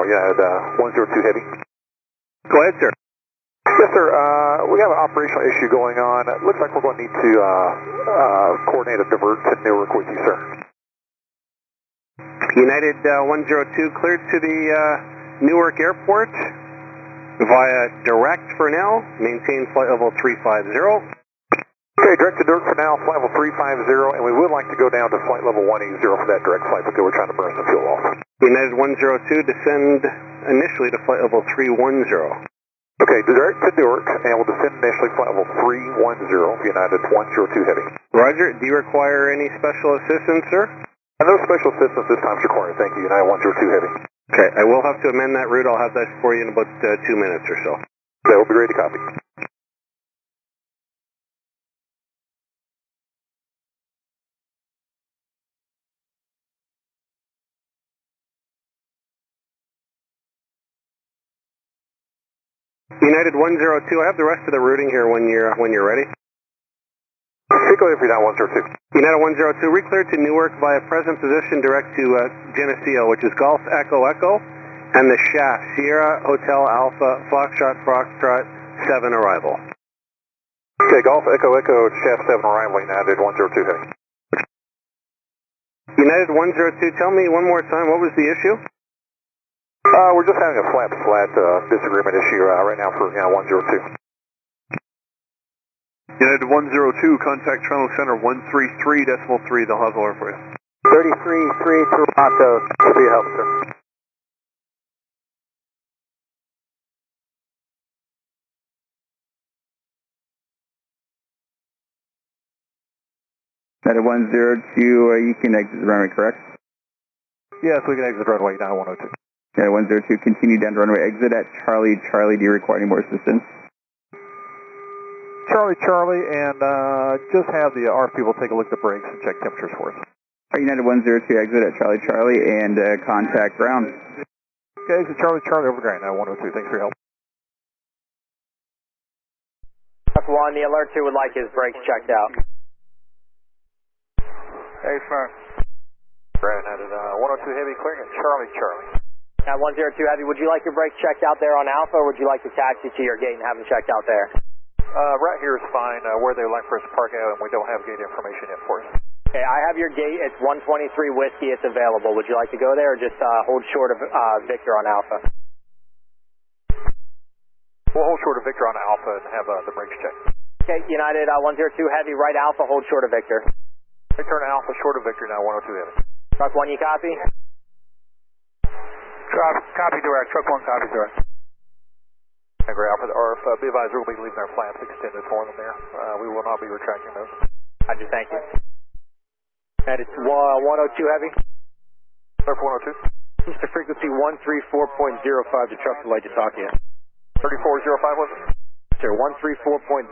United 102 Heavy. Go ahead, sir. Yes, sir. We have an operational issue going on. It looks like we're going to need to coordinate a divert to Newark with you, sir. United 102 cleared to the Newark Airport via direct for now. Maintain flight level 350. Okay, direct to Newark for now, flight level 350, and we would like to go down to flight level 180 for that direct flight, because we're trying to burn some fuel off. United 102 descend initially to flight level 310. Okay, direct to Newark, and we'll descend initially flight level 310, United 102 Heavy. Roger. Do you require any special assistance, sir? No special assistance this time is required. Thank you, United 102 Heavy. Okay, I will have to amend that route. I'll have that for you in about 2 minutes or so. Okay, we'll be ready to copy. United 102, I have the rest of the routing here when you're ready. Go ahead for United 102. United 102, recleared to Newark via present position direct to Geneseo, which is Golf Echo Echo, and the shaft, Sierra Hotel Alpha Foxtrot Foxtrot 7 arrival. Okay, Golf Echo Echo shaft 7 arrival, United 102 Heavy. United 102, tell me one more time, what was the issue? We're just having a flat disagreement issue right now for United 102. United 102, contact Terminal Center 133.3, they'll have the order for you. 33-3 Toronto, to be help, sir. United 102, you can exit the runway, correct? Yes, we can exit the runway, United 102. United 102, continue down to runway exit at Charlie. Charlie, do you require any more assistance? Charlie, and just have the RF people take a look at the brakes and check temperatures for us. United 102, exit at Charlie, and contact ground. Okay, exit Charlie over ground, United 102, thanks for your help. That's 1, the alert 2 would like his brakes checked out. Hey, sir. United 102 Heavy, clearing at Charlie. At 102 Heavy, would you like your brakes checked out there on Alpha, or would you like to taxi to your gate and have them checked out there? Right here is fine. Where they like for us to park out, and we don't have gate information yet for us. Okay, I have your gate. It's 123 Whiskey. It's available. Would you like to go there, or just hold short of Victor on Alpha? We'll hold short of Victor on Alpha and have the brakes checked. Okay, United 102 Heavy, right Alpha, hold short of Victor. Victor on Alpha, short of Victor, now 102 Heavy. Truck 1, you copy? Copy direct. Truck 1 copy direct. Angry Alpha, the RF, be advised we'll be leaving our flaps extended for them there. We will not be retracting those. Roger, thank you. And it's 102 Heavy. Surf 102. Mr. Frequency 134.05, the truck would like to talk to you. 3405 was it? Sir, 134.05.